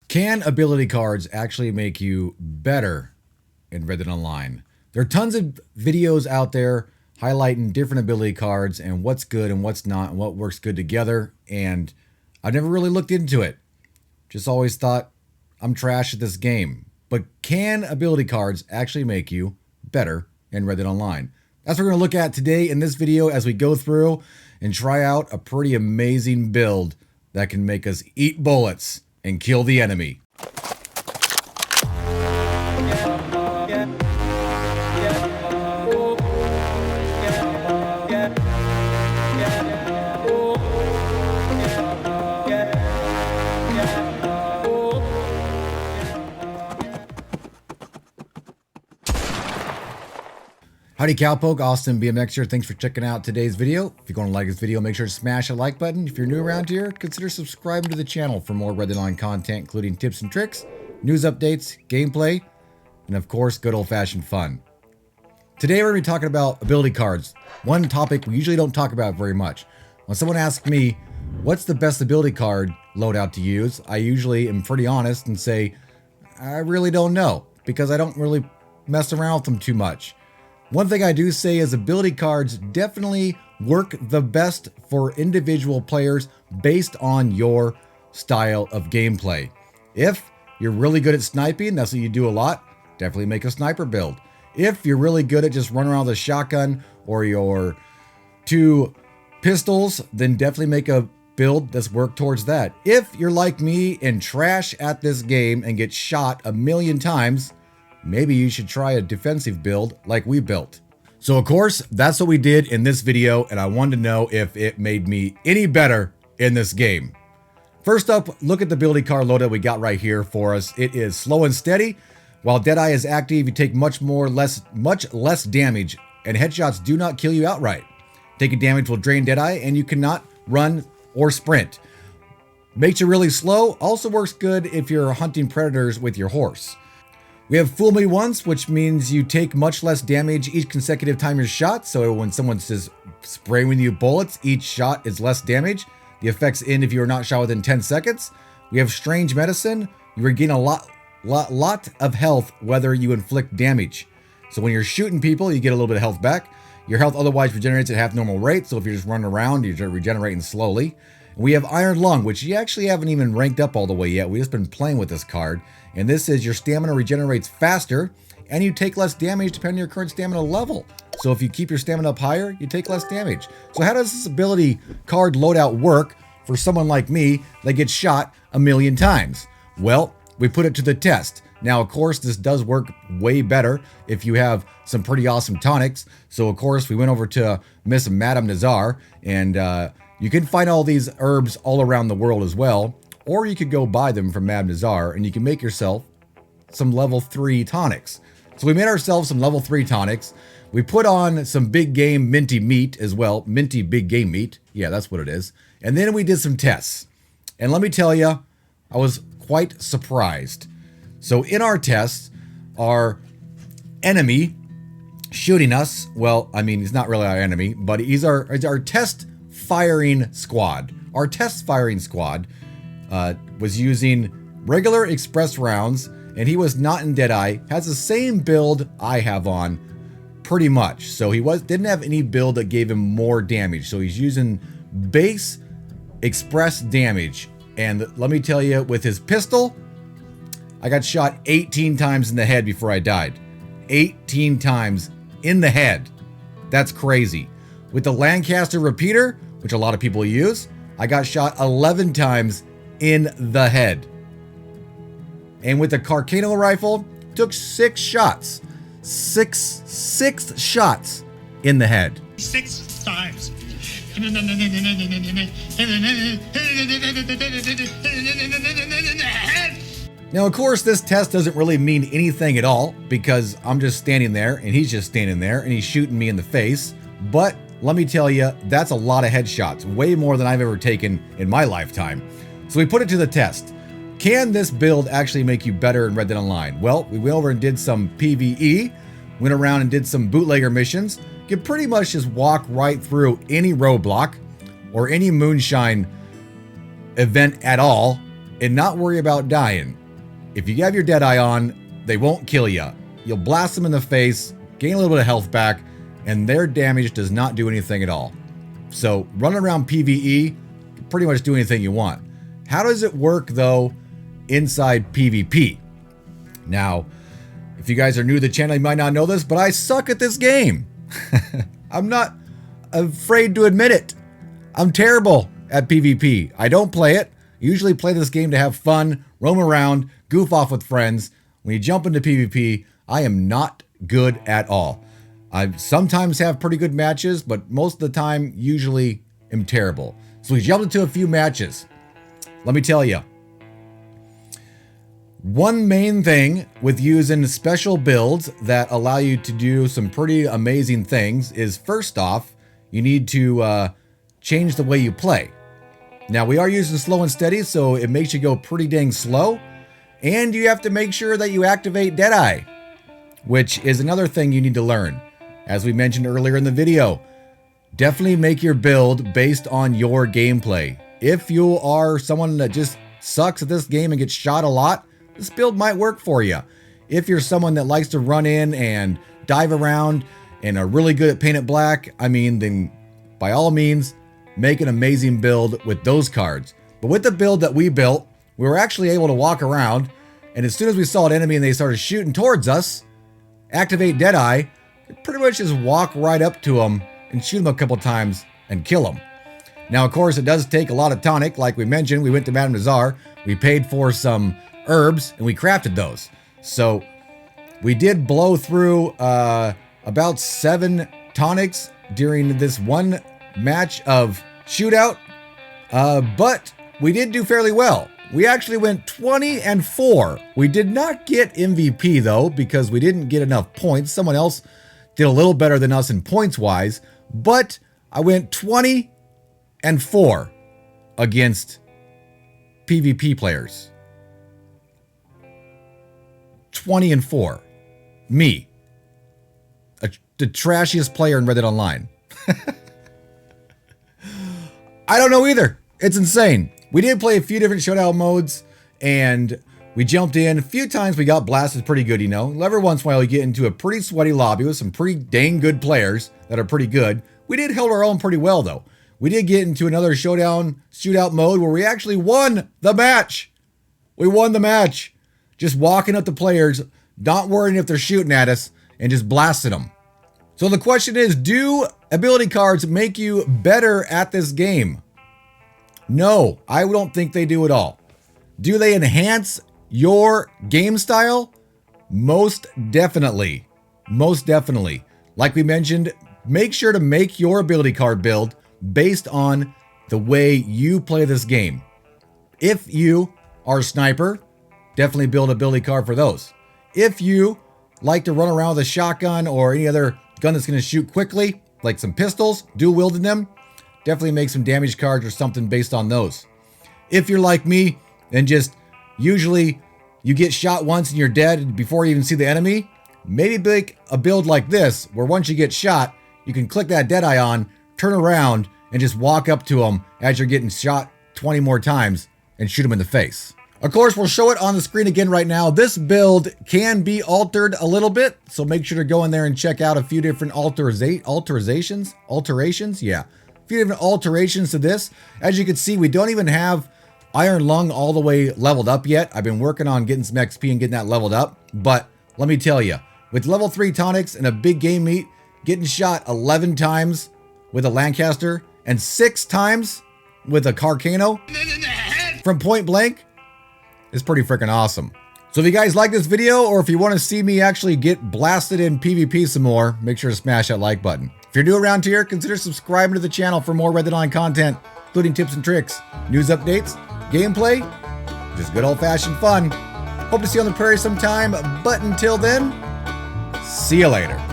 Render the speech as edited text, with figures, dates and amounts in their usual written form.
Can ability cards actually make you better in Red Dead Online? There are tons of videos out there highlighting different ability cards and what's good and what's not and what works good together. And I've never really looked into it. Just always thought I'm trash at this game. But can ability cards actually make you better in Red Dead Online? That's what we're going to look at today in this video as we go through and try out a pretty amazing build that can make us eat bullets and kill the enemy. Howdy cowpoke, Austin BMX here. Thanks for checking out today's video. If you're going to like this video, make sure to smash the like button. If you're new around here, consider subscribing to the channel for more Red Dead Online content, including tips and tricks, news updates, gameplay, and of course, good old-fashioned fun. Today we're going to be talking about ability cards, one topic we usually don't talk about very much. When someone asks me, what's the best ability card loadout to use, I usually am pretty honest and say, I really don't know, because I don't really mess around with them too much. One thing I do say is ability cards definitely work the best for individual players based on your style of gameplay. If you're really good at sniping, that's what you do a lot, definitely make a sniper build. If you're really good at just running around with a shotgun or your two pistols, then definitely make a build that's worked towards that. If you're like me and trash at this game and get shot a million times, maybe you should try a defensive build like we built. So of course, that's what we did in this video, and I wanted to know if it made me any better in this game. First up, look at the ability card loadout we got right here for us. It is slow and steady. While Deadeye is active, you take much less damage, and headshots do not kill you outright. Taking damage will drain Deadeye, and you cannot run or sprint. Makes you really slow, also works good if you're hunting predators with your horse. We have Fool Me Once, which means you take much less damage each consecutive time you're shot. So when someone says spraying you bullets, each shot is less damage. The effects end if you are not shot within 10 seconds. We have Strange Medicine. You regain a lot of health whether you inflict damage. So when you're shooting people, you get a little bit of health back. Your health otherwise regenerates at half normal rate. So if you're just running around, you're regenerating slowly. We have Iron Lung, which you actually haven't even ranked up all the way yet. We've just been playing with this card. And this is your stamina regenerates faster and you take less damage depending on your current stamina level. So if you keep your stamina up higher, you take less damage. So how does this ability card loadout work for someone like me that gets shot a million times? Well, we put it to the test. Now, of course, this does work way better if you have some pretty awesome tonics. So of course, we went over to Miss Madame Nazar, and you can find all these herbs all around the world as well, or you could go buy them from Madame Nazar and you can make yourself some level 3 tonics. So we made ourselves some level 3 tonics. We put on some big game minty meat as well, minty big game meat. Yeah, that's what it is. And then we did some tests. And let me tell you, I was quite surprised. So in our tests, our enemy shooting us, well, I mean, he's not really our enemy, but he's our test firing squad. Our test firing squad was using regular express rounds, and he was not in Deadeye, has the same build I have on pretty much. So he didn't have any build that gave him more damage. So he's using base express damage. And let me tell you, with his pistol, I got shot 18 times in the head before I died. 18 times in the head. That's crazy. With the Lancaster repeater, which a lot of people use, I got shot 11 times in the head. And with the Carcano rifle, took 6 shots. Six shots in the head. 6 times. Now, of course, this test doesn't really mean anything at all because I'm just standing there and he's just standing there and he's shooting me in the face. But let me tell you, that's a lot of headshots, way more than I've ever taken in my lifetime. So we put it to the test. Can this build actually make you better in Red Dead Online? Well, we went over and did some PvE, went around and did some bootlegger missions. You can pretty much just walk right through any roadblock or any moonshine event at all and not worry about dying. if you have your Deadeye on, they won't kill you. You'll blast them in the face, gain a little bit of health back, and their damage does not do anything at all. So running around PvE, you can pretty much do anything you want. How does it work though inside PvP? Now, if you guys are new to the channel, you might not know this, but I suck at this game. I'm not afraid to admit it. I'm terrible at PvP. I don't play it. I usually play this game to have fun, roam around, goof off with friends. When you jump into PvP, I am not good at all. I sometimes have pretty good matches, but most of the time, usually am terrible. So we jumped into a few matches. Let me tell you. One main thing with using special builds that allow you to do some pretty amazing things is, first off, you need to change the way you play. Now, we are using slow and steady, so it makes you go pretty dang slow. And you have to make sure that you activate Deadeye, which is another thing you need to learn. As we mentioned earlier in the video, definitely make your build based on your gameplay. If you are someone that just sucks at this game and gets shot a lot, this build might work for you. If you're someone that likes to run in and dive around and are really good at Paint It Black, I mean, then by all means, make an amazing build with those cards. But with the build that we built, we were actually able to walk around, and as soon as we saw an enemy and they started shooting towards us, activate Deadeye, pretty much just walk right up to them and shoot them a couple times and kill them. Now, of course, it does take a lot of tonic. Like we mentioned, we went to Madame Nazar, we paid for some herbs, and we crafted those. So we did blow through about 7 tonics during this one match of shootout, but we did do fairly well. We actually went 20-4. We did not get MVP though, because we didn't get enough points. Someone else did a little better than us in points wise, but I went 20-4 against PvP players. 20-4. Me. The trashiest player in Reddit Online. I don't know either. It's insane. We did play a few different showdown modes, and we jumped in. A few times we got blasted pretty good, you know. Every once in a while we get into a pretty sweaty lobby with some pretty dang good players that are pretty good. We did hold our own pretty well, though. We did get into another shootout mode where we actually won the match. We won the match. Just walking up to players, not worrying if they're shooting at us, and just blasting them. So the question is, do ability cards make you better at this game? No, I don't think they do at all. Do they enhance your game style? Most definitely. Most definitely. Like we mentioned, make sure to make your ability card build based on the way you play this game. If you are a sniper, definitely build a ability card for those. If you like to run around with a shotgun or any other gun that's going to shoot quickly, like some pistols, dual wielding them, definitely make some damage cards or something based on those. If you're like me and just usually you get shot once and you're dead before you even see the enemy, maybe make a build like this where once you get shot, you can click that Deadeye on, turn around, and just walk up to them as you're getting shot 20 more times and shoot them in the face. Of course, we'll show it on the screen again right now. This build can be altered a little bit, so make sure to go in there and check out a few different alterations. Yeah, a few different alterations to this. As you can see, we don't even have Iron Lung all the way leveled up yet. I've been working on getting some XP and getting that leveled up, but let me tell you, with level 3 tonics and a big game meat, getting shot 11 times with a Lancaster and 6 times with a Carcano from point blank, is pretty freaking awesome. So if you guys like this video, or if you want to see me actually get blasted in PvP some more, make sure to smash that like button. If you're new around here, consider subscribing to the channel for more Red Dead Online content, including tips and tricks, news updates, gameplay, just good old-fashioned fun. Hope to see you on the prairie sometime, but until then, see you later.